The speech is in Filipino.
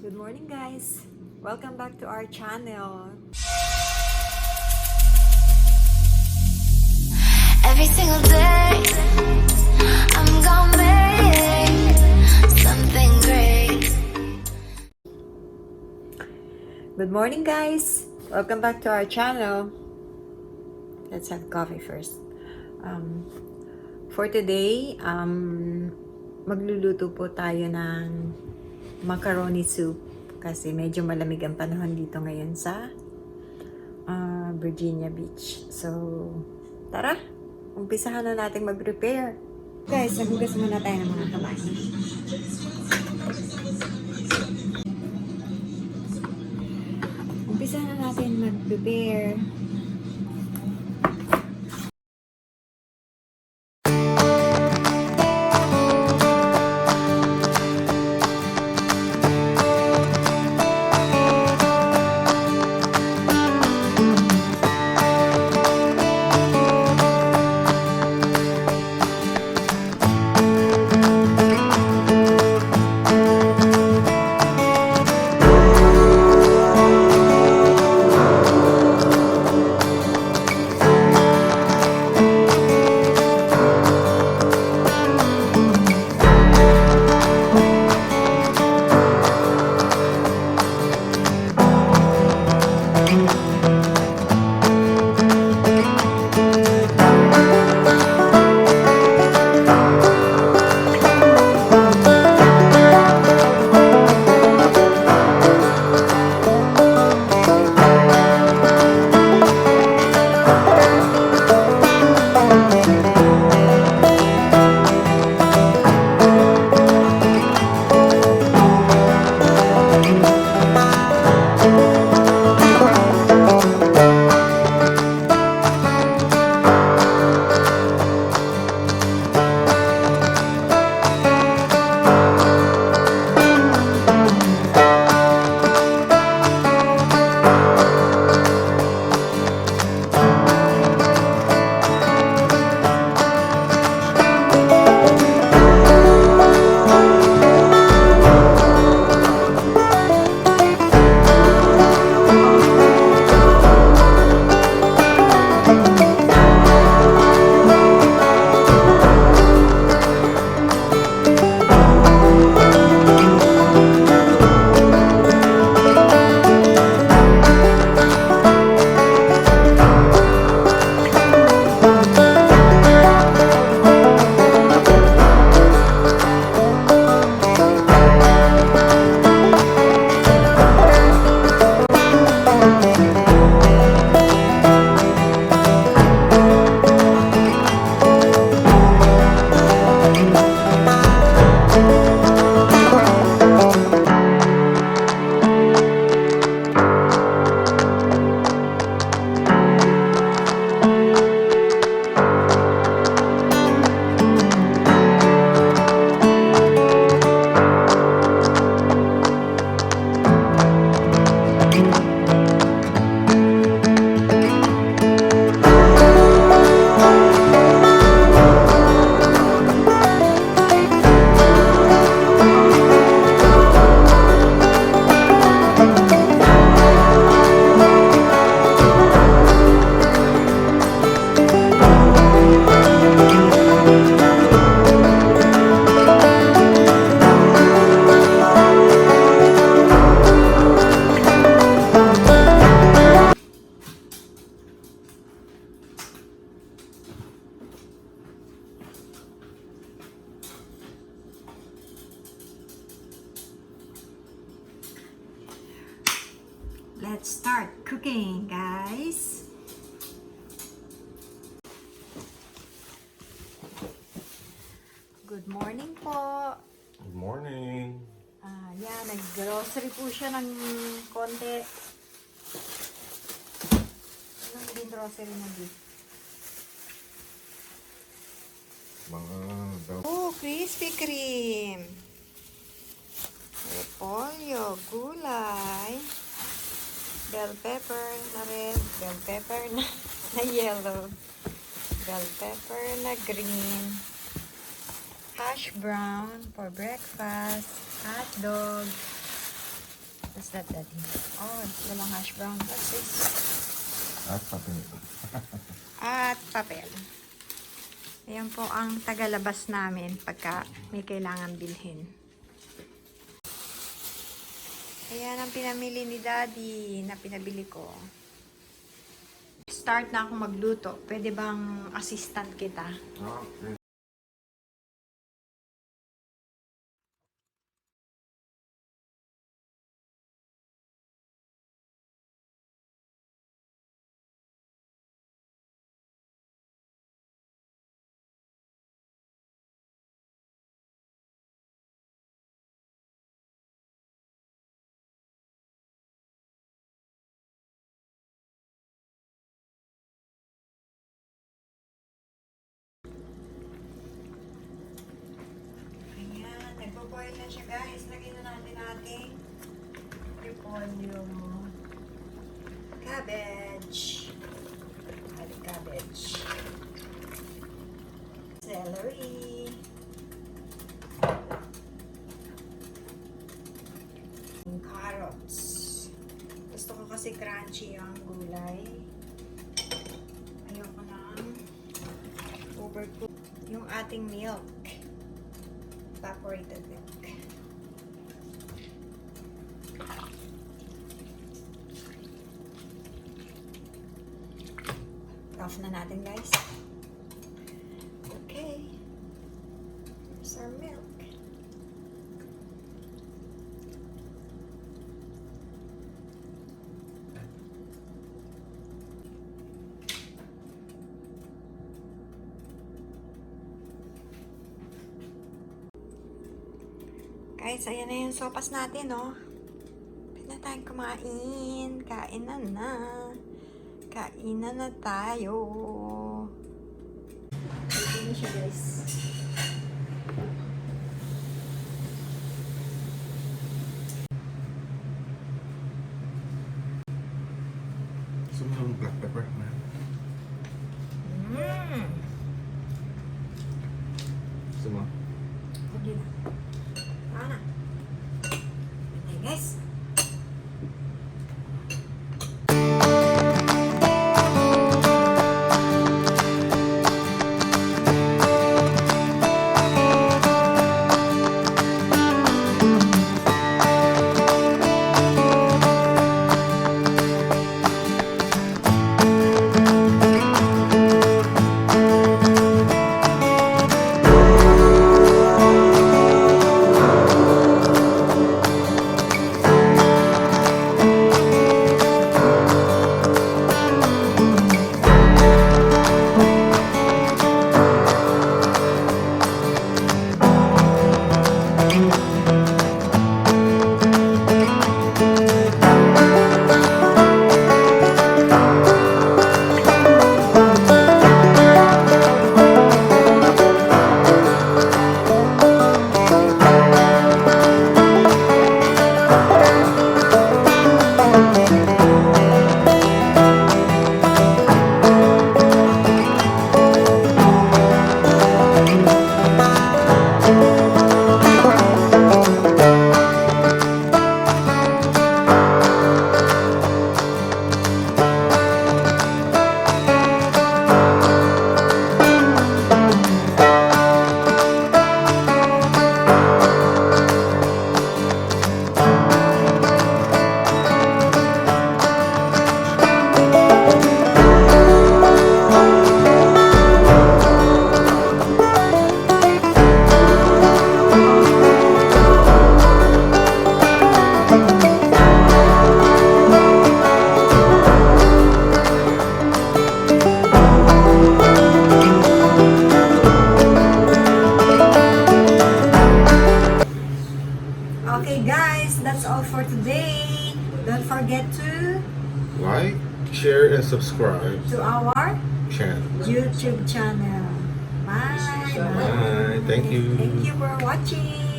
Good morning, guys. Welcome back to our channel. Every single day, I'm gonna make something great. Good morning, guys. Welcome back to our channel. Let's have coffee first. For today, magluluto po tayo ng macaroni soup kasi medyo malamig ang panahon dito ngayon sa Virginia Beach. So, tara, umpisahan na natin mag-prepare. Guys, nagugas muna tayo ng mga kamay. Umpisahan na natin mag-prepare. Let's start cooking, guys. Good morning po. Good morning. Nag-grocery po siya ng konti. Anong din grocery na din? Krispy Kreme. Repolyo, gulay. Bell pepper na red, bell pepper na yellow, bell pepper na green, hash brown for breakfast, hot dog, What's that, Daddy? Oh, walang hash brown. What's this? At papel. At papel. Ayan po ang tagalabas namin pagka may kailangan bilhin. Ayan ang pinamili ni Daddy na pinabili ko. Start na akong magluto. Pwede bang assistant kita? Okay. Ayan, nagpo-boil na siya guys. Lagyan na natin ating repolyo. Cabbage. Ating cabbage. Celery. Carrots. Gusto ko kasi crunchy ang gulay. Ayoko nang overcook. Yung ating milk. Evaporated milk. Off na natin guys. Okay. Here's our milk. Guys, ayan na yung sopas natin, no? Pwede na tayong kumain. Kain na na. Kain na na tayo. Pwede na siya, guys. Gusto mo ng black pepper, man? Gusto mo? Hindi na. Saan na? Okay, guys. Okay guys, that's all for today. Don't forget to Like, share, and subscribe our channel. YouTube channel. Bye. Bye. Thank you. Thank you for watching.